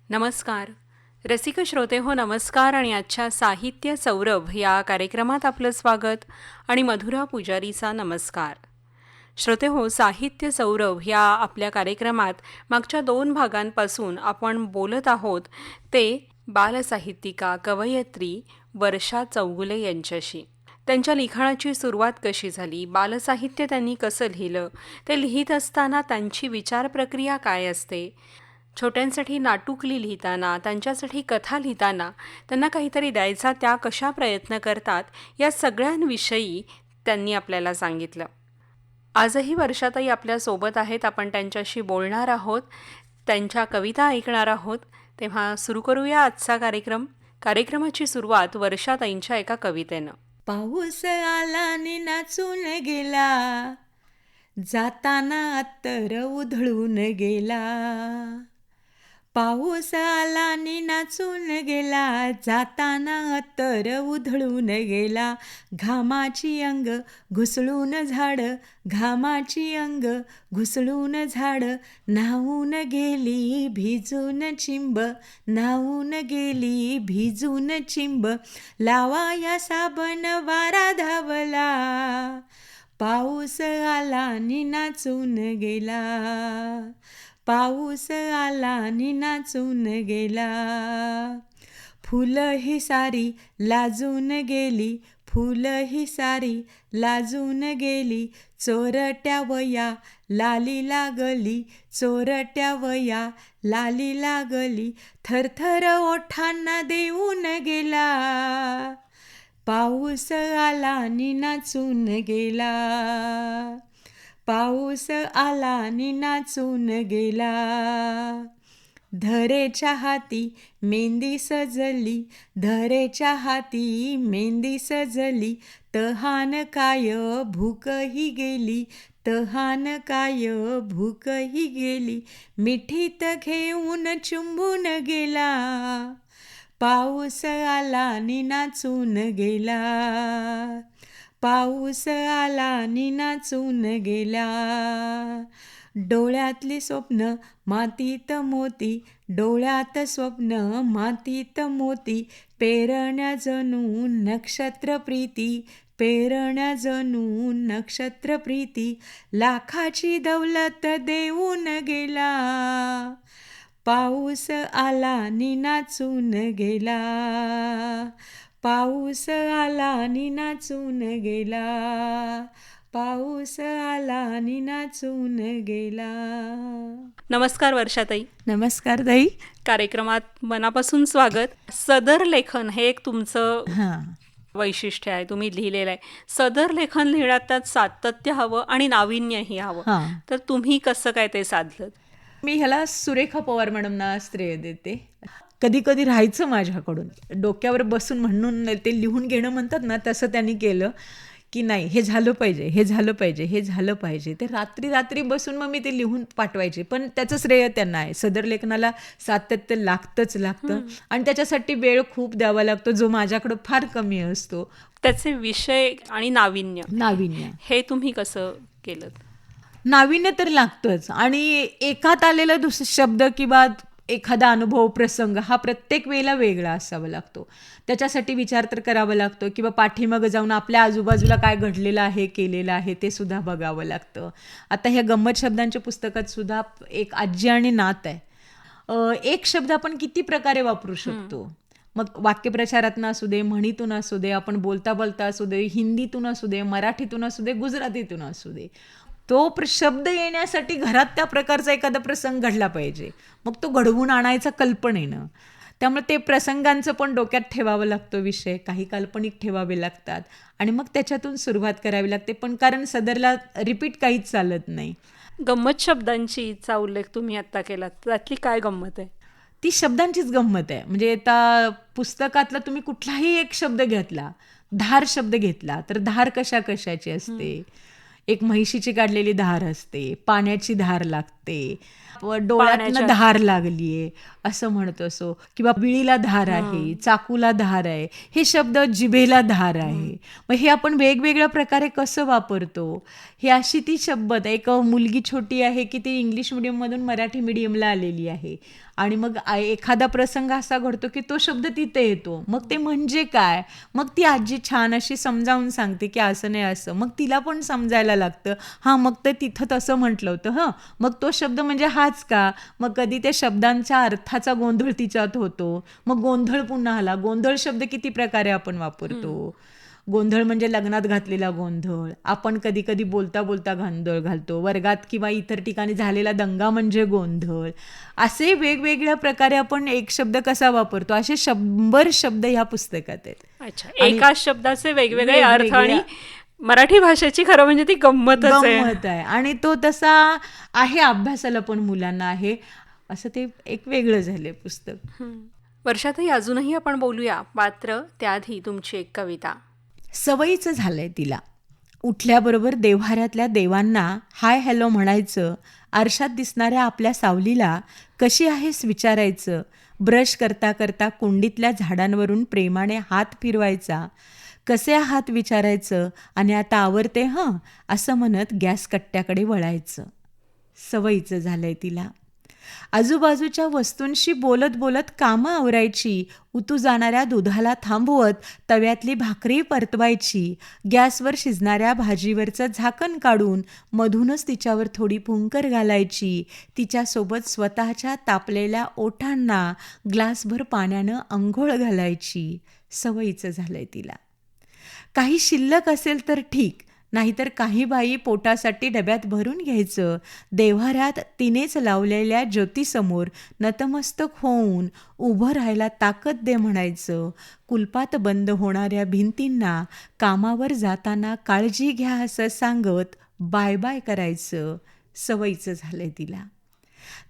नमस्कार. रसिक श्रोते हो, नमस्कार. आणि आजच्या साहित्य सौरभ या कार्यक्रमात आपलं स्वागत आणि मधुरा पुजारीचा नमस्कार. श्रोते हो, साहित्य सौरभ या आपल्या कार्यक्रमात मागच्या 2 भागांपासून आपण बोलत आहोत ते बालसाहित्यिका कवयित्री वर्षा चौगुले यांच्याशी. त्यांच्या लिखाणाची सुरुवात कशी झाली, बालसाहित्य त्यांनी कसं लिहिलं, ते लिहित असताना त्यांची विचार प्रक्रिया काय असते, छोट्यांसाठी नाटुकली लिहिताना, त्यांच्यासाठी कथा लिहिताना त्यांना काहीतरी द्यायचा त्या कशा प्रयत्न करतात, या सगळ्यांविषयी त्यांनी आपल्याला सांगितलं. आजही वर्षाताई आपल्यासोबत आहेत. आपण त्यांच्याशी बोलणार आहोत, त्यांच्या कविता ऐकणार आहोत. तेव्हा सुरू करूया आजचा कार्यक्रम. कार्यक्रमाची सुरुवात वर्षाताईंच्या एका कवितेनं. पाऊस आला नि नाचून गेला, जाताना अत्तर उधळून गेला. पाऊस आला नि नाचून गेला, जाताना अत्तर उधळून गेला. घामाची अंग घुसळून झाड, घामाची अंग घुसळून झाड. न्हावून गेली भिजून चिंब, न्हावून गेली भिजून चिंब. लावाया साबण वारा धावला, पाऊस आला नि नाचून गेला. पाऊस आला नि नाचून गेला. फुलं ही सारी लाजून गेली, फुलं ही सारी लाजून गेली. चोरट्या वया लाली लागली, चोरट्या वया लाली लागली. थरथर ओठांना देऊन गेला, पाऊस आला नि नाचून गेला. पाऊस आला नि नाचून गेला. धरेच्या हाती मेहंदी सजली, धरेच्या हाती मेहंदी सजली. तहान काय भूकही गेली, तहान काय भूकही गेली. मिठीत घेऊन चुंबून गेला, पाऊस आला नि नाचून गेला. पाऊस आला नि नाचून गेला. डोळ्यातली स्वप्न मातीत मोती, डोळ्यात स्वप्न मातीत मोती. पेरण्या जणू नक्षत्र प्रीती, पेरण्या जणू नक्षत्र प्रीती. लाखाची दौलत देऊन गेला, पाऊस आला नि नाचून गेला. पाऊस आला नि नाचून गेला. पाऊस आला नि नाचून गेला. नमस्कार वर्षाताई. नमस्कार ताई. कार्यक्रमात मनापासून स्वागत. सदर लेखन हे एक तुमचं हां वैशिष्ट्य आहे, तुम्ही लिहिलेलं आहे. सदर लेखन लिहिण्यात त्यात सातत्य हवं आणि नाविन्यही हवं. हां तर तुम्ही कसं काय ते साधलं? मी ह्याला सुरेखा पवार मॅडमना श्रेय देते. कधी कधी राहायचं माझ्याकडून, डोक्यावर बसून म्हणून ते लिहून घेणं म्हणतात ना, तसं त्यांनी केलं की नाही हे झालं पाहिजे, हे झालं पाहिजे, हे झालं पाहिजे. ते रात्री रात्री बसून मग मी ते लिहून पाठवायचे. पण त्याचं श्रेय त्यांना आहे. सदर लेखनाला सातत्य लागतं आणि त्याच्यासाठी वेळ खूप द्यावा लागतो, जो माझ्याकडं फार कमी असतो. त्याचे विषय आणि नाविन्य हे तुम्ही कसं केलं? नाविन्य तर लागतंच, आणि एकात आलेला शब्द किंवा एखादा अनुभव प्रसंग हा प्रत्येक वेळेला वेगळा असावा लागतो. त्याच्यासाठी विचार तर करावा लागतो, किंवा पाठीमागं जाऊन आपल्या आजूबाजूला काय घडलेलं आहे, केलेलं आहे ते सुद्धा बघावं लागतं. आता ह्या गंमत शब्दांच्या पुस्तकात सुद्धा एक आजी आणि नात आहे. एक शब्द आपण किती प्रकारे वापरू शकतो. मग वाक्यप्रचारातून असू दे, म्हणीतून असू दे, आपण बोलता बोलता असू दे, हिंदीतून असू दे, मराठीतून असू दे, गुजरातीतून असू दे, तो शब्द येण्यासाठी घरात त्या प्रकारचा एखादा प्रसंग घडला पाहिजे. मग तो घडवून आणायचा कल्पनेनं. त्यामुळे ते प्रसंगांचं पण डोक्यात ठेवावं लागतो विषय, काही काल्पनिक ठेवावे लागतात, आणि मग त्याच्यातून सुरुवात करावी लागते. पण कारण सदरला रिपीट काहीच चालत नाही. गंमत शब्दांचीचा उल्लेख तुम्ही आत्ता केला, त्यातली काय गंमत आहे? ती शब्दांचीच गंमत आहे. म्हणजे आता पुस्तकातला तुम्ही कुठलाही एक शब्द घेतला, धार शब्द घेतला, तर धार कशा कशाची असते. एक म्हैशीची काढलेली धार असते, पाण्याची धार लागते, डोळ्यातनं पाण्याच्या धार लागलीये असं म्हणतो असो, किंवा विळीला धार आहे, चाकूला धार आहे, हे शब्द जिभेला धार आहे. मग हे आपण वेगवेगळ्या प्रकारे कसं वापरतो, ही अशी ती शब्द. एक मुलगी छोटी आहे की ती इंग्लिश मिडियममधून मराठी मिडियमला आलेली आहे, आणि मग एखादा प्रसंग असा घडतो की तो शब्द तिथे येतो. मग ते म्हणजे काय, मग ती आजी छान अशी समजावून सांगते की असं नाही असं, मग तिला पण समजायला लागतं, हां मग ते तिथं तसं म्हटलं होतं, हां मग तो शब्द म्हणजे हाच का. मग कधी त्या शब्दांच्या अर्थाचा गोंधळ तिच्यात होतो, मग गोंधळ पुन्हा आला. गोंधळ शब्द किती प्रकारे आपण वापरतो. गोंधळ म्हणजे लग्नात घातलेला गोंधळ, आपण कधी कधी बोलता बोलता गोंधळ घालतो, वर्गात किंवा इतर ठिकाणी झालेला दंगा म्हणजे गोंधळ. असे वेगवेगळ्या प्रकारे आपण एक शब्द कसा वापरतो, असे 100 शब्द ह्या पुस्तकात आहेत. अच्छा, आणि एकाच शब्दाचे वेगवेगळे अर्थ, आणि वेगवेगळ्या मराठी भाषेची खरं म्हणजे ती गंमतच आहे. गंमत आहे, आणि तो तसा आहे, अभ्यासाला पण मुलांना आहे, असं ते एक वेगळं झालंय पुस्तक. वर्षातही अजूनही आपण बोलूया, मात्र त्याआधी तुमची एक कविता. सवयीचं झालंय तिला, उठल्याबरोबर देव्हाऱ्यातल्या देवांना हाय हॅलो म्हणायचं, आरशात दिसणाऱ्या आपल्या सावलीला कशी आहेस विचारायचं, ब्रश करता करता कुंडीतल्या झाडांवरून प्रेमाने हात फिरवायचा, कसे आहात विचारायचं, आणि आता आवरते हं असं म्हणत गॅस कट्ट्याकडे वळायचं. सवयीचं झालंय तिला. आजूबाजूच्या वस्तूंशी बोलत बोलत कामं आवरायची, उतू जाणाऱ्या दुधाला थांबवत तव्यातली भाकरी परतवायची, गॅसवर शिजणाऱ्या भाजीवरचं झाकण काढून मधूनच तिच्यावर थोडी फुंकर घालायची, तिच्यासोबत स्वतःच्या तापलेल्या ओठांना ग्लासभर पाण्यानं अंघोळ घालायची. सवयीचं झालंय तिला. काही शिल्लक असेल तर ठीक, नाहीतर काही बाई पोटासाठी डब्यात भरून घ्यायचं, देव्हाऱ्यात तिनेच लावलेल्या ज्योतीसमोर नतमस्तक होऊन उभं राहायला ताकद दे म्हणायचं, कुलपात बंद होणाऱ्या भिंतींना कामावर जाताना काळजी घ्या असं सांगत बाय बाय करायचं. सवयीचं झालंय तिला.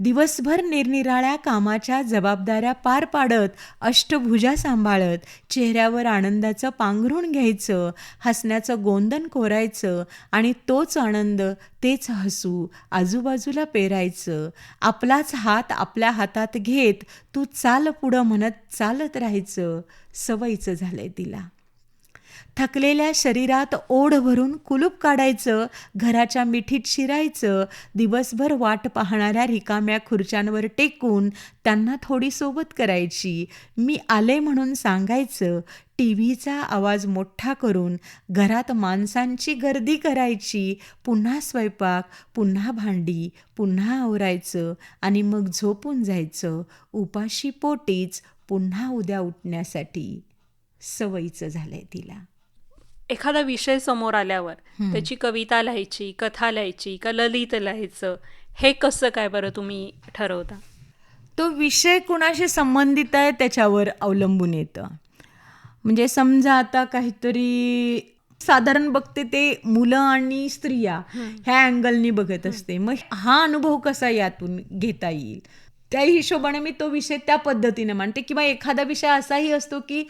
दिवसभर निरनिराळ्या कामाच्या जबाबदाऱ्या पार पाडत, अष्टभुजा सांभाळत, चेहऱ्यावर आनंदाचं पांघरूण घ्यायचं, हसण्याचं गोंदन कोरायचं, आणि तोच आनंद, तेच हसू आजूबाजूला पेरायचं. आपलाच हात आपल्या हातात घेत तू चाल पुढं म्हणत चालत राहायचं. सवयीचं झालंय तिला. थकलेल्या शरीरात ओढ भरून कुलूप काढायचं, घराच्या मिठीत शिरायचं, दिवसभर वाट पाहणाऱ्या रिकाम्या खुर्च्यांवर टेकून त्यांना थोडी सोबत करायची, मी आले म्हणून सांगायचं, टीव्हीचा आवाज मोठा करून घरात माणसांची गर्दी करायची, पुन्हा स्वयंपाक, पुन्हा भांडी, पुन्हा आवरायचं, आणि मग झोपून जायचं, उपाशी पोटीच, पुन्हा उद्या उठण्यासाठी. सवयीचं झालंय तिला. एखादा विषय समोर आल्यावर त्याची कविता लिहायची, कथा लिहायची का ललित लिहायचं, हे कसं काय बरं तुम्ही ठरवता? तो विषय कुणाशी संबंधित आहे त्याच्यावर अवलंबून येतं. म्हणजे समजा आता काहीतरी साधारण बघते ते मुलं आणि स्त्रिया ह्या अँगलनी बघत असते, मग हा अनुभव कसा यातून घेता येईल, त्या हिशोबाने मी तो विषय त्या पद्धतीने मांडते. किंवा एखादा विषय असाही असतो की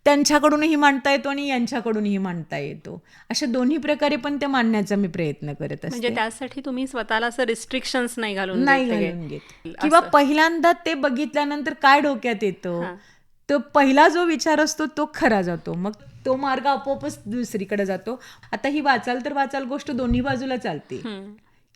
त्यांच्याकडूनही मांडता येतो आणि यांच्याकडूनही मांडता येतो, अशा दोन्ही प्रकारे पण ते मांडण्याचा मी प्रयत्न करत म्हणजे असते. त्यासाठी तुम्ही स्वतःला असं रिस्ट्रिक्शन्स नाही घालून नाही देत घालून घेत. किंवा पहिल्यांदा ते बघितल्यानंतर काय डोक्यात येतं, तो पहिला जो विचार असतो तो खरा जातो, मग तो मार्ग आपोआपच दुसरीकडे जातो. आता ही वाचाल तर वाचाल गोष्ट दोन्ही बाजूला चालते,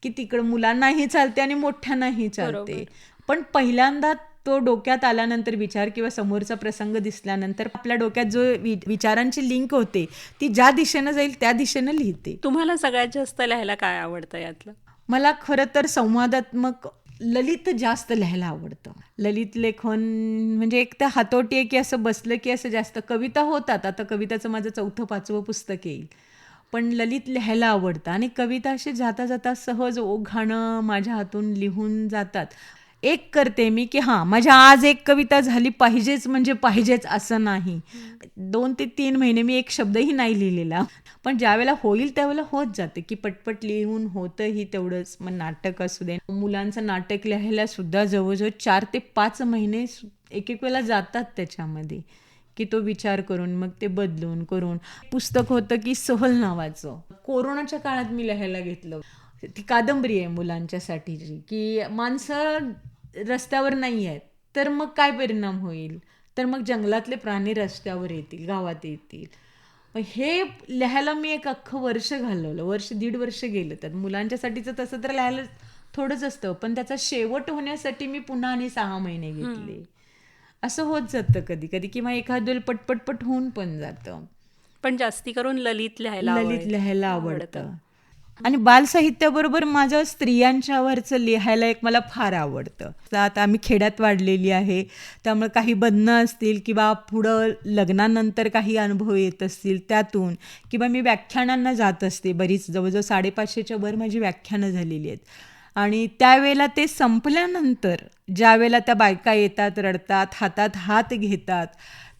की तिकडं मुलांनाही चालते आणि मोठ्यांनाही चालते. पण पहिल्यांदा तो डोक्यात आल्यानंतर विचार किंवा समोरचा प्रसंग दिसल्यानंतर आपल्या डोक्यात जो विचारांची लिंक होते ती ज्या दिशेनं जाईल त्या दिशेनं लिहिते. तुम्हाला सगळ्यात जास्त लिहायला काय आवडतं यातलं? मला खरं तर संवादात्मक ललित जास्त लिहायला आवडतं. ललित लेखन म्हणजे एक तर हातोटी आहे की असं बसलं की असं जास्त. कविता होतात, आता कविताचं माझं 4th-5वं पुस्तक येईल, पण ललित लिहायला आवडतं. आणि कविता अशी जाता जाता सहज ओघानं माझ्या हातून लिहून जातात. एक करते मी की हां माझ्या आज एक कविता झाली पाहिजेच म्हणजे पाहिजेच असं नाही. 2 ते 3 महिने मी एक शब्दही नाही लिहिलेला, पण ज्यावेळेला होईल त्यावेळेला होत जाते की पटपट लिहून होतंही तेवढंच. मग नाटक असू दे, मुलांचं नाटक लिहायला सुद्धा जवळजवळ 4 ते 5 महिने एक एक वेळेला जातात त्याच्यामध्ये, की तो विचार करून मग ते बदलून करून पुस्तक होतं की सहल नावाचं. कोरोनाच्या काळात मी लिहायला घेतलं. ती कादंबरी आहे मुलांच्यासाठीची, की माणसं रस्त्यावर नाही आहेत तर मग काय परिणाम होईल, तर मग जंगलातले प्राणी रस्त्यावर येतील, गावात येतील. मग हे लिहायला मी एक अख्खं वर्ष घालवलं, दीड वर्ष गेलं. त्यात मुलांच्यासाठीचं तसं तर लिहायला थोडंच असतं, पण त्याचा शेवट होण्यासाठी मी पुन्हा आणि 6 महिने घेतले. असं होत जातं कधी कधी, किंवा एखादं पटपट होऊन पण जातं. पण जास्ती करून ललित लिहायला ललित लिहायला आवडतं. आणि बालसाहित्याबरोबर माझं स्त्रियांच्यावरचं लिहायला एक मला फार आवडतं. आता आम्ही खेड्यात वाढलेली आहे, त्यामुळे काही बंधनं असतील किंवा पुढं लग्नानंतर काही अनुभव येत असतील त्यातून, किंवा मी व्याख्यानांना जात असते बरीच, जवळजवळ 550च्या वर माझी व्याख्यानं झालेली आहेत. आणि त्यावेळेला ते संपल्यानंतर ज्यावेळेला त्या बायका येतात, रडतात, हातात हात घेतात,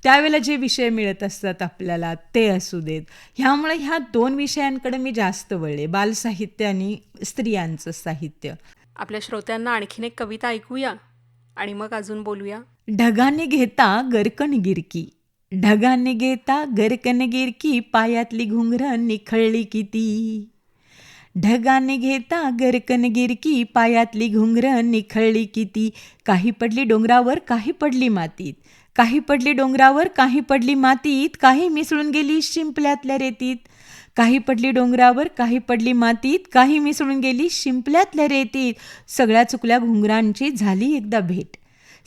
त्यावेळेला जे विषय मिळत असतात आपल्याला ते असू देत. ह्यामुळे ह्या 2 विषयांकडे मी जास्त वळले, बालसाहित्य आणि स्त्रियांचं साहित्य. आपल्या श्रोत्यांना आणखीन एक कविता ऐकूया आणि मग अजून बोलूया. ढगाने घेता गरकन गिरकी, ढगाने घेता गरकन गिरकी, पायातली घुंगरं निखळली किती. ढगाने घेता गरकन गिरकी, पायातली घुंगरं निखळली किती. काही पडली डोंगरावर, काही पडली मातीत, काही पडली डोंगरावर, काही पडली मातीत, काही मिसळून गेली शिंपल्यातल्या रेतीत. काही पडली डोंगरावर, काही पडली मातीत, काही मिसळून गेली शिंपल्यातल्या रेतीत. सगळ्या चुकल्या घुंगरांची झाली एकदा भेट,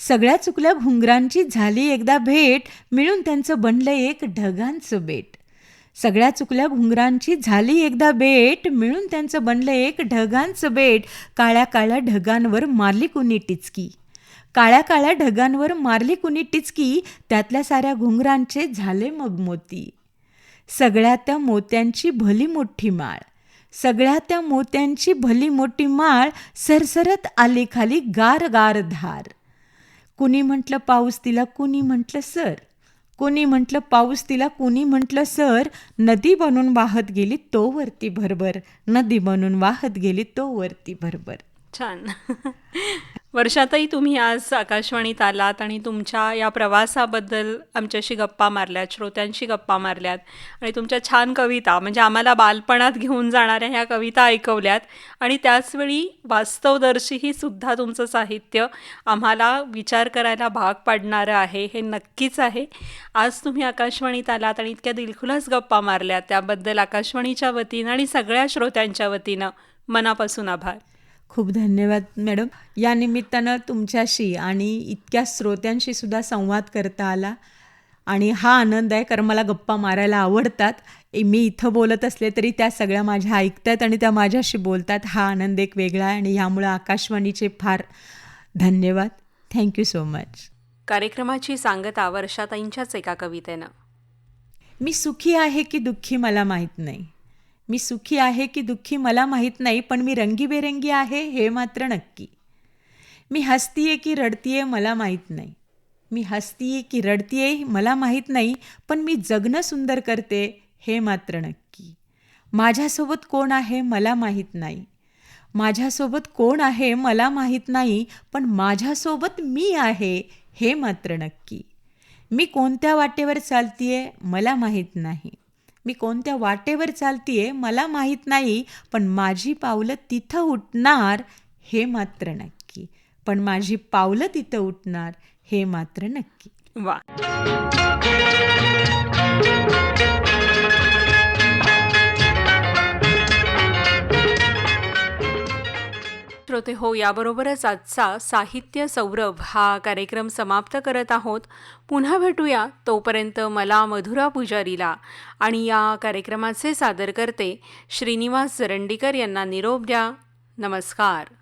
सगळ्या चुकल्या घुंगरांची झाली एकदा भेट, मिळून त्यांचं बनलं एक ढगांचं बेट. सगळ्या चुकल्या घुंगरांची झाली एकदा भेट, मिळून त्यांचं बनलं एक ढगांचं बेट. काळ्या काळ्या ढगांवर मारली कुणी टिचकी, काळ्या काळ्या ढगांवर मारली कुणी टिचकी, त्यातल्या साऱ्या घुंगरांचे झाले मग मोती. सगळ्या त्या मोत्यांची भली मोठी माळ, सगळ्या त्या मोत्यांची भली मोठी माळ, सरसरत आली खाली गार गार धार. कुणी म्हटलं पाऊस तिला, कुणी म्हटलं सर, कुणी म्हटलं पाऊस तिला, कुणी म्हटलं सर. नदी बनून वाहत गेली तो वरती भरभर, नदी बनून वाहत गेली तो वरती भरभर. छान. वर्षातही तुम्ही आज आकाशवाणीत आलात आणि तुमच्या या प्रवासाबद्दल आमच्याशी गप्पा मारल्यात, श्रोत्यांशी गप्पा मारल्यात आणि तुमच्या छान कविता, म्हणजे आम्हाला बालपणात घेऊन जाणाऱ्या ह्या कविता ऐकवल्यात. आणि त्याचवेळी वास्तवदर्शीही सुद्धा तुमचं साहित्य आम्हाला विचार करायला भाग पाडणारं आहे, हे नक्कीच आहे. आज तुम्ही आकाशवाणीत आलात आणि इतक्या दिलखुलास गप्पा मारल्यात, त्याबद्दल आकाशवाणीच्या वतीनं आणि सगळ्या श्रोत्यांच्या वतीनं मनापासून आभार. खूप धन्यवाद मॅडम. या निमित्तानं तुमच्याशी आणि इतक्या श्रोत्यांशी सुद्धा संवाद करता आला आणि हा आनंद आहे, कारण मला गप्पा मारायला आवडतात. मी इथं बोलत असले तरी त्या सगळ्या माझ्या ऐकतात आणि त्या माझ्याशी बोलतात. हा आनंद एक वेगळा आहे आणि ह्यामुळं आकाशवाणीचे फार धन्यवाद. Thank you so much. कार्यक्रमाची सांगता वर्षाताईंच्याच एका कवितेनं. मी सुखी आहे की दुःखी मला माहीत नाही, मी सुखी आहे की दुःखी मला माहीत नाही, पण मी रंगीबेरंगी आहे हे मात्र नक्की. मी हसतीये की रडतीये मला माहीत नाही, मी हसतीये की रडतीये मला माहीत नाही, पण मी जगणं सुंदर करते हे मात्र नक्की. माझ्यासोबत कोण आहे मला माहीत नाही, माझ्यासोबत कोण आहे मला माहीत नाही, पण माझ्यासोबत मी आहे हे मात्र नक्की. मी कोणत्या वाटेवर चालतीये मला माहीत नाही, मी कोणत्या वाटेवर चालतीये मला माहीत नाही, पण माझी पावलं तिथं उठणार हे मात्र नक्की, पण माझी पावलं तिथं उठणार हे मात्र नक्की. वा. श्रोते हो, याबरोबरच आजचा साहित्य सौरभ हा कार्यक्रम समाप्त करत आहोत. पुन्हा भेटूया, तोपर्यंत मला मधुरा पुजारीला आणि या कार्यक्रमाचे सादरकर्ते श्रीनिवास जरंडीकर यांना निरोप द्या. नमस्कार.